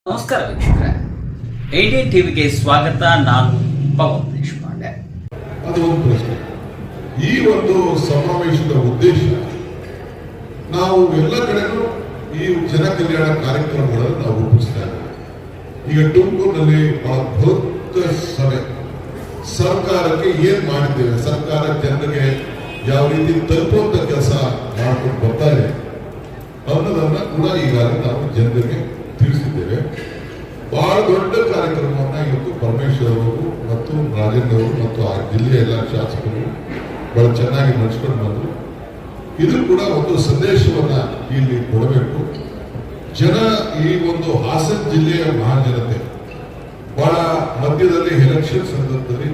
ನಮಸ್ಕಾರ ವೀಕ್ಷಕರೇ, 18 ಟಿವಿಗೆ ಸ್ವಾಗತ. ನಾನು ಪವನ್ ದೇಶಪಾಂಡೆ. ಅದು ಒಂದು ಪ್ರಶ್ನೆ. ಈ ಒಂದು ಸಮಾವೇಶದ ಉದ್ದೇಶ ನಾವು ಎಲ್ಲ ಕಡೆನೂ ಈ ಜನ ಕಲ್ಯಾಣ ಕಾರ್ಯಕ್ರಮಗಳನ್ನು ನಾವು ರೂಪಿಸ್ತಾ ಇದ್ದೇವೆ. ಈಗ ತುಮಕೂರಿನಲ್ಲಿ ಬಹಳ ಬೃಹತ್ ಸಭೆ, ಸರ್ಕಾರಕ್ಕೆ ಏನ್ ಮಾಡಿದ್ದೇವೆ, ಸರ್ಕಾರ ಜನರಿಗೆ ಯಾವ ರೀತಿ ತಲುಪುವಂತ ಕೆಲಸ ಮಾಡ್ಕೊಂಡು ಬರ್ತಾ ಇದೆ ಅನ್ನೋದನ್ನ ಕೂಡ ಈಗಾಗಲೇ ನಾವು ಜನರಿಗೆ ತಿಳಿಸಿದ್ದೇವೆ. ಬಹಳ ದೊಡ್ಡ ಕಾರ್ಯಕ್ರಮವನ್ನ ಇವತ್ತು ಪರಮೇಶ್ವರ್ ಅವರು ಮತ್ತು ರಾಜೇಂದ್ರ ಅವರು ಮತ್ತು ಆ ಜಿಲ್ಲೆಯ ಎಲ್ಲ ಶಾಸಕರು ಬಹಳ ಚೆನ್ನಾಗಿ ನಡೆಸ್ಕೊಂಡು ಬಂದರು. ಇದು ಕೂಡ ಒಂದು ಸಂದೇಶವನ್ನ ಇಲ್ಲಿ ಕೊಡಬೇಕು. ಜನ ಈ ಒಂದು ಹಾಸನ ಜಿಲ್ಲೆಯ ಮಹಾಜನತೆ ಬಹಳ ಮಧ್ಯದಲ್ಲಿ ಎಲೆಕ್ಷನ್ ಸಂದರ್ಭದಲ್ಲಿ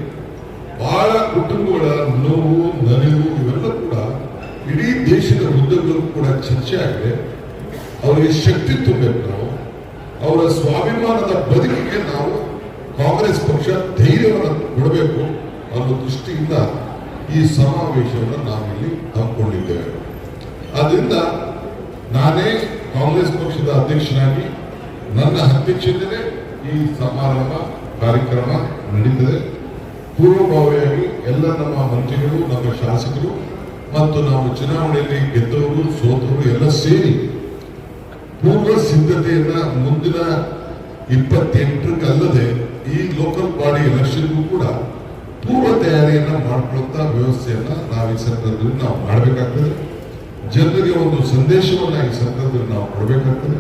ಬಹಳ ಕುಟುಂಬಗಳ ನೋವು ನಲಿವು ಇವೆಲ್ಲ ಕೂಡ ಇಡೀ ದೇಶದ ಉದ್ದಗಲೂ ಕೂಡ ಚರ್ಚೆ ಆಗಿದೆ. ಅವರಿಗೆ ಶಕ್ತಿ ತುಂಬಬೇಕು, ನಾವು ಅವರ ಸ್ವಾಭಿಮಾನದ ಬದುಕಿಗೆ ನಾವು ಕಾಂಗ್ರೆಸ್ ಪಕ್ಷ ಧೈರ್ಯವನ್ನು ಕೊಡಬೇಕು ಅನ್ನೋ ದೃಷ್ಟಿಯಿಂದ ಈ ಸಮಾವೇಶವನ್ನು ನಾವಿಲ್ಲಿ ಹಮ್ಮಿಕೊಂಡಿದ್ದೇವೆ. ಆದ್ರಿಂದ ನಾನೇ ಕಾಂಗ್ರೆಸ್ ಪಕ್ಷದ ಅಧ್ಯಕ್ಷನಾಗಿ ನನ್ನ ಅಧ್ಯಕ್ಷತೆಯೇ ಈ ಸಮಾರಂಭ ಕಾರ್ಯಕ್ರಮ ನಡೀತದೆ. ಪೂರ್ವಭಾವಿಯಾಗಿ ಎಲ್ಲ ನಮ್ಮ ಮಂತ್ರಿಗಳು, ನಮ್ಮ ಶಾಸಕರು ಮತ್ತು ನಾವು ಚುನಾವಣೆಯಲ್ಲಿ ಗೆದ್ದವರು ಸೋತವರು ಎಲ್ಲ ಸೇರಿ ಪೂರ್ವ ಸಿದ್ಧತೆಯನ್ನ ಮುಂದಿನ 28ಕ್ಕಲ್ಲದೆ ಈ ಲೋಕಲ್ ಬಾಡಿ ಎಲೆಕ್ಷನ್ಗೂ ಕೂಡ ಪೂರ್ವ ತಯಾರಿಯನ್ನ ಮಾಡ್ಕೊಳ್ಳುವಂತ ವ್ಯವಸ್ಥೆಯನ್ನ ನಾವು ಈ ಸಂದರ್ಭದಲ್ಲಿ ನಾವು ಮಾಡಬೇಕಾಗ್ತದೆ. ಜನರಿಗೆ ಒಂದು ಸಂದೇಶವನ್ನ ಈ ಸಂದರ್ಭದಲ್ಲಿ ನಾವು ಕೊಡಬೇಕಾಗ್ತದೆ.